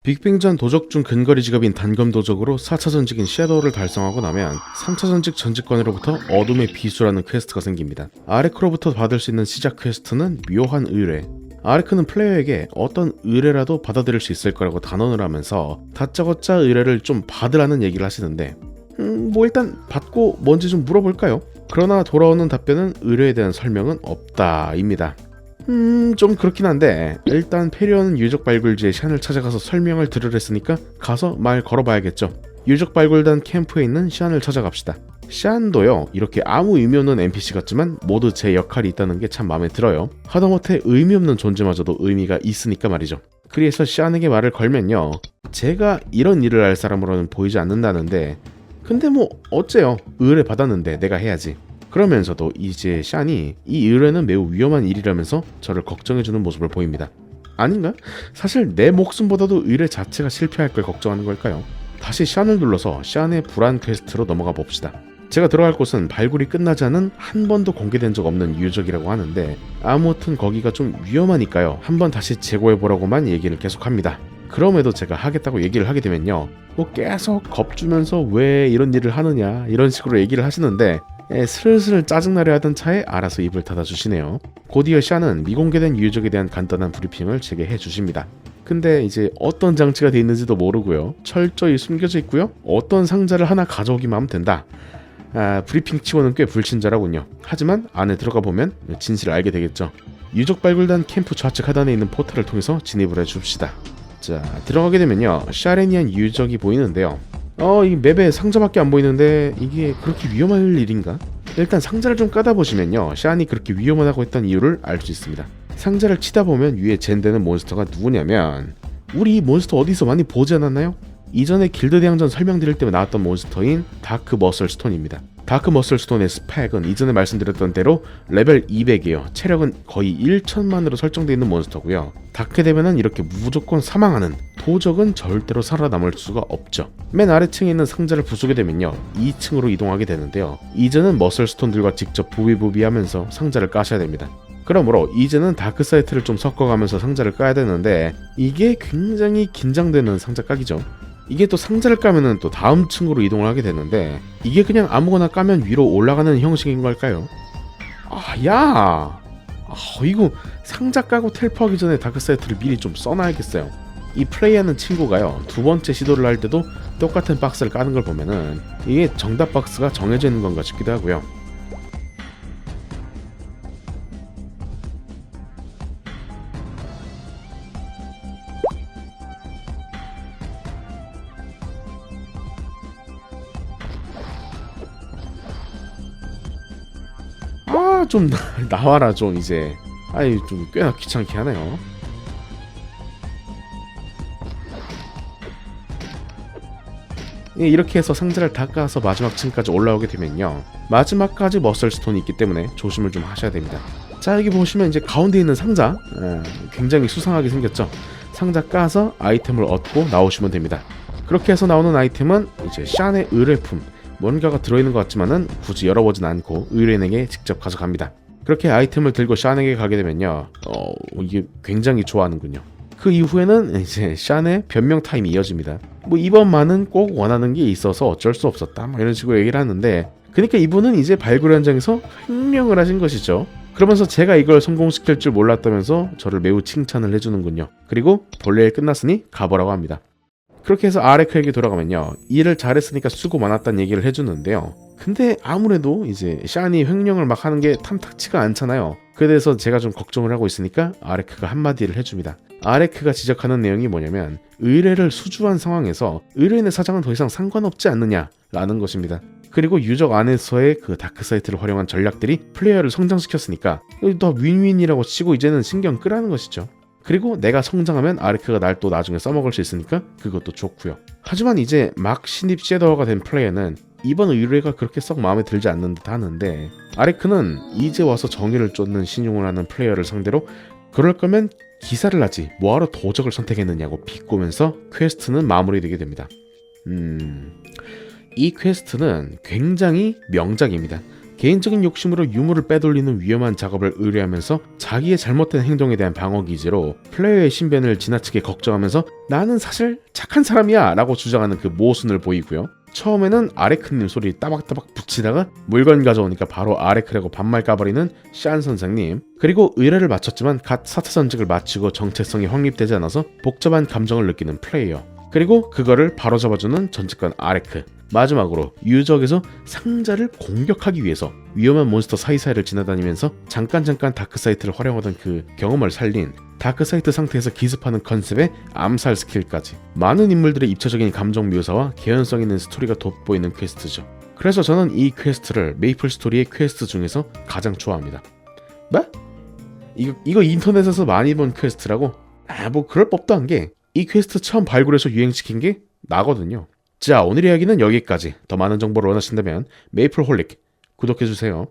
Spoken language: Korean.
빅뱅전 도적 중 근거리 직업인 단검 도적으로 4차 전직인 섀도우를 달성하고 나면 3차 전직 전직관으로부터 어둠의 비수라는 퀘스트가 생깁니다. 아레크로부터 받을 수 있는 시작 퀘스트는 묘한 의뢰. 아레크는 플레이어에게 어떤 의뢰라도 받아들일 수 있을 거라고 단언을 하면서 다짜고짜 의뢰를 좀 받으라는 얘기를 하시는데 뭐 일단 받고 뭔지 좀 물어볼까요? 그러나 돌아오는 답변은 의뢰에 대한 설명은 없다입니다. 좀 그렇긴 한데 일단 페리온은 유적 발굴지에 샨을 찾아가서 설명을 들으랬으니까 가서 말 걸어봐야겠죠. 유적 발굴단 캠프에 있는 샨을 찾아갑시다. 샨도요 이렇게 아무 의미 없는 NPC 같지만 모두 제 역할이 있다는 게 참 마음에 들어요. 하다못해 의미 없는 존재마저도 의미가 있으니까 말이죠. 그래서 샨에게 말을 걸면요, 제가 이런 일을 할 사람으로는 보이지 않는다는데 근데 뭐 어째요, 의뢰 받았는데 내가 해야지. 그러면서도 이제 샨이 이 의뢰는 매우 위험한 일이라면서 저를 걱정해주는 모습을 보입니다. 아닌가? 사실 내 목숨보다도 의뢰 자체가 실패할 걸 걱정하는 걸까요? 다시 샨을 눌러서 샨의 불안 퀘스트로 넘어가 봅시다. 제가 들어갈 곳은 발굴이 끝나지 않은 한 번도 공개된 적 없는 유적이라고 하는데 아무튼 거기가 좀 위험하니까요, 한번 다시 재고해보라고만 얘기를 계속합니다. 그럼에도 제가 하겠다고 얘기를 하게 되면요, 뭐 계속 겁주면서 왜 이런 일을 하느냐 이런 식으로 얘기를 하시는데 슬슬 짜증나려 하던 차에 알아서 입을 닫아주시네요. 곧이어 샤는 미공개된 유적에 대한 간단한 브리핑을 제게 해주십니다. 근데 이제 어떤 장치가 돼 있는지도 모르고요, 철저히 숨겨져 있고요, 어떤 상자를 하나 가져오기만 하면 된다. 브리핑 치고는 꽤 불친절하군요. 하지만 안에 들어가 보면 진실을 알게 되겠죠. 유적 발굴단 캠프 좌측 하단에 있는 포탈을 통해서 진입을 해줍시다. 자, 들어가게 되면요, 샤레니안 유적이 보이는데요. 이 맵에 상자밖에 안 보이는데 이게 그렇게 위험할 일인가? 일단 상자를 좀 까다보시면요, 샤니 그렇게 위험하다고 했던 이유를 알 수 있습니다. 상자를 치다 보면 위에 젠되는 몬스터가 누구냐면, 우리 이 몬스터 어디서 많이 보지 않았나요? 이전에 길드 대항전 설명드릴 때 나왔던 몬스터인 다크 머슬 스톤입니다. 다크 머슬 스톤의 스펙은 이전에 말씀드렸던 대로 레벨 200이에요. 체력은 거의 1천만으로 설정되어 있는 몬스터고요. 닿게 되면은 이렇게 무조건 사망하는, 도적은 절대로 살아남을 수가 없죠. 맨 아래층에 있는 상자를 부수게 되면요, 2층으로 이동하게 되는데요, 이제는 머슬 스톤들과 직접 부비부비하면서 상자를 까셔야 됩니다. 그러므로 이제는 다크 사이트를 좀 섞어가면서 상자를 까야 되는데 이게 굉장히 긴장되는 상자 까기죠. 이게 또 상자를 까면은 또 다음 층으로 이동을 하게 되는데 이게 그냥 아무거나 까면 위로 올라가는 형식인 걸까요? 이거 상자 까고 텔포하기 전에 다크사이트를 미리 좀 써놔야겠어요. 이 플레이하는 친구가요, 두 번째 시도를 할 때도 똑같은 박스를 까는 걸 보면은 이게 정답 박스가 정해져 있는 건가 싶기도 하고요. 좀 나와라 좀 이제. 좀 꽤나 귀찮게 하네요. 이렇게 해서 상자를 다 까서 마지막 층까지 올라오게 되면요, 마지막까지 머슬스톤이 있기 때문에 조심을 좀 하셔야 됩니다. 자, 여기 보시면 이제 가운데 있는 상자, 굉장히 수상하게 생겼죠. 상자 까서 아이템을 얻고 나오시면 됩니다. 그렇게 해서 나오는 아이템은 이제 샨의 의뢰품, 뭔가가 들어있는 것 같지만은 굳이 열어보진 않고 의뢰인에게 직접 가져갑니다. 그렇게 아이템을 들고 샨에게 가게 되면요, 이게 굉장히 좋아하는군요. 그 이후에는 이제 샨의 변명 타임이 이어집니다. 뭐 이번만은 꼭 원하는 게 있어서 어쩔 수 없었다, 뭐 이런 식으로 얘기를 하는데, 그러니까 이분은 이제 발굴 현장에서 횡령을 하신 것이죠. 그러면서 제가 이걸 성공시킬 줄 몰랐다면서 저를 매우 칭찬을 해주는군요. 그리고 본래 일 끝났으니 가보라고 합니다. 그렇게 해서 아레크에게 돌아가면요, 일을 잘했으니까 수고 많았다는 얘기를 해주는데요, 근데 아무래도 이제 샤니 횡령을 막 하는 게 탐탁치가 않잖아요. 그래서 제가 좀 걱정을 하고 있으니까 아레크가 한마디를 해줍니다. 아레크가 지적하는 내용이 뭐냐면, 의뢰를 수주한 상황에서 의뢰인의 사장은 더 이상 상관없지 않느냐라는 것입니다. 그리고 유적 안에서의 그 다크사이트를 활용한 전략들이 플레이어를 성장시켰으니까 더 윈윈이라고 치고 이제는 신경 끄라는 것이죠. 그리고 내가 성장하면 아레크가 날 또 나중에 써먹을 수 있으니까 그것도 좋고요. 하지만 이제 막 신입 섀도우가 된 플레이어는 이번 의뢰가 그렇게 썩 마음에 들지 않는 듯 하는데, 아레크는 이제 와서 정의를 쫓는 신용을 하는 플레이어를 상대로 그럴 거면 기사를 하지 뭐하러 도적을 선택했느냐고 비꼬면서 퀘스트는 마무리되게 됩니다. 이 퀘스트는 굉장히 명작입니다. 개인적인 욕심으로 유물을 빼돌리는 위험한 작업을 의뢰하면서 자기의 잘못된 행동에 대한 방어 기제로 플레이어의 신변을 지나치게 걱정하면서 나는 사실 착한 사람이야 라고 주장하는 그 모순을 보이고요. 처음에는 아레크님 소리 따박따박 붙이다가 물건 가져오니까 바로 아레크라고 반말 까버리는 샨 선생님, 그리고 의뢰를 마쳤지만 갓 4차 전직을 마치고 정체성이 확립되지 않아서 복잡한 감정을 느끼는 플레이어, 그리고 그거를 바로잡아주는 전직관 아레크, 마지막으로 유적에서 상자를 공격하기 위해서 위험한 몬스터 사이사이를 지나다니면서 잠깐 다크사이트를 활용하던 그 경험을 살린 다크사이트 상태에서 기습하는 컨셉의 암살 스킬까지 많은 인물들의 입체적인 감정 묘사와 개연성 있는 스토리가 돋보이는 퀘스트죠. 그래서 저는 이 퀘스트를 메이플 스토리의 퀘스트 중에서 가장 좋아합니다. 뭐? 이거 인터넷에서 많이 본 퀘스트라고? 뭐 그럴 법도 한 게 이 퀘스트 처음 발굴해서 유행시킨 게 나거든요. 자, 오늘 이야기는 여기까지. 더 많은 정보를 원하신다면 메이플홀릭 구독해주세요.